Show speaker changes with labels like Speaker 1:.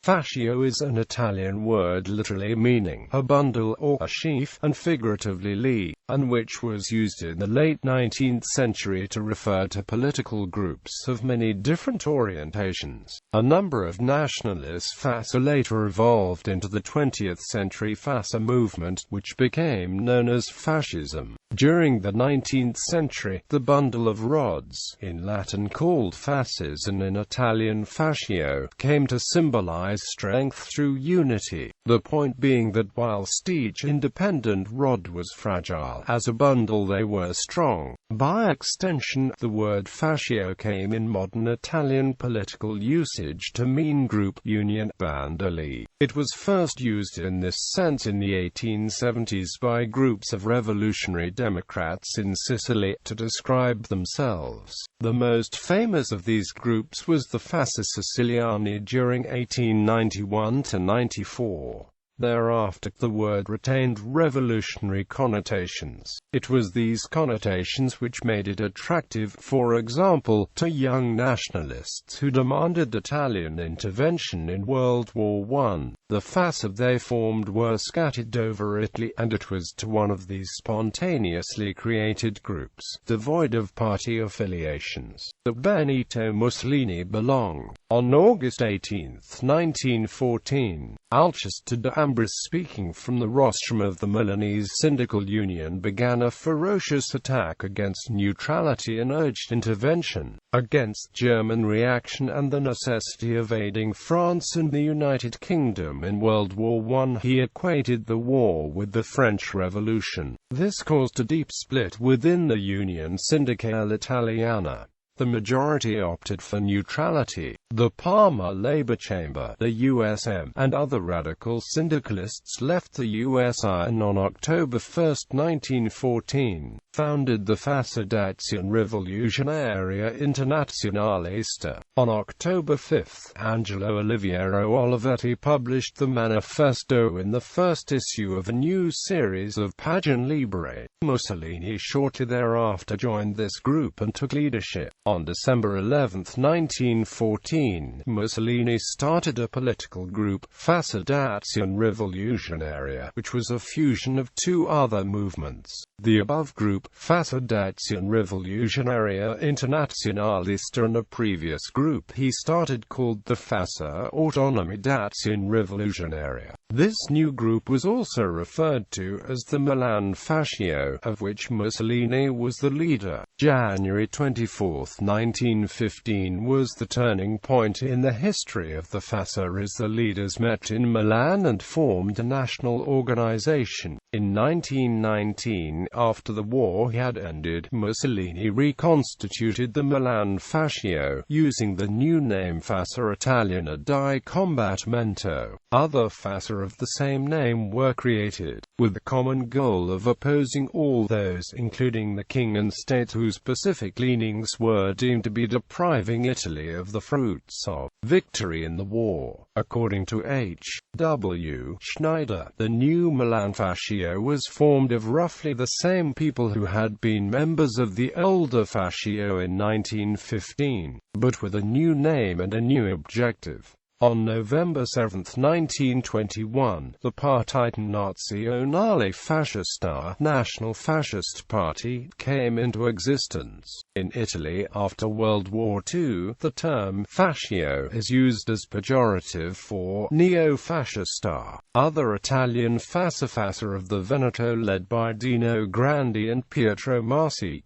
Speaker 1: Fascio is an Italian word literally meaning a bundle or a sheaf, and figuratively, and which was used in the late 19th century to refer to political groups of many different orientations. A number of nationalist fasces later evolved into the 20th century Fasci movement, which became known as fascism. During the 19th century, the bundle of rods, in Latin called fasces and in Italian fascio, came to symbolize strength through unity. The point being that whilst each independent rod was fragile, as a bundle they were strong. By extension, the word fascio came in modern Italian political usage to mean group, union, band, ali. It was first used in this sense in the 1870s by groups of revolutionary Democrats in Sicily to describe themselves. The most famous of these groups was the Fasces Siciliani during 1891–94. Thereafter, the word retained revolutionary connotations. It was these connotations which made it attractive, for example, to young nationalists who demanded Italian intervention in World War I. The fasces they formed were scattered over Italy, and it was to one of these spontaneously created groups, devoid of party affiliations, that Benito Mussolini belonged. On August 18, 1914, Alceste de Ambris, speaking from the rostrum of the Milanese Syndical Union, began a ferocious attack against neutrality and urged intervention, against German reaction and the necessity of aiding France and the United Kingdom in World War I. He equated the war with the French Revolution. This caused a deep split within the Union Sindacale Italiana. The majority opted for neutrality. The Parma Labor Chamber, the USM, and other radical syndicalists left the USI and on October 1, 1914, founded the Fascism Rivoluzionaria Internazionalista. On October 5, Angelo Oliviero Olivetti published the Manifesto in the first issue of a new series of Pagine Libere. Mussolini shortly thereafter joined this group and took leadership. On December 11, 1914, Mussolini started a political group, Fascism Rivoluzionaria, which was a fusion of two other movements. The above group, Fascism Rivoluzionaria Internazionalista, and a previous group he started called the Fasci Autonomizzazione Rivoluzionaria. This new group was also referred to as the Milan Fascio, of which Mussolini was the leader. January 24, 1915 was the turning point in the history of the Fasci, as the leaders met in Milan and formed a national organization. In 1919, after the war had ended, Mussolini reconstituted the Milan Fascio, using the new name Fascia Italiana di Combattimento. Other fasces of the same name were created, with the common goal of opposing all those, including the king and state, whose specific leanings were deemed to be depriving Italy of the fruits of victory in the war. According to H. W. Schneider, the new Milan Fascio was formed of roughly the same people who had been members of the older Fascio in 1915, but with a new name and a new objective. On November 7, 1921, the Partito Nazionale Fascista, National Fascist Party, came into existence. In Italy, after World War II, the term fascio is used as pejorative for neo-fascista. Other Italian fasci of the Veneto led by Dino Grandi and Pietro Marsi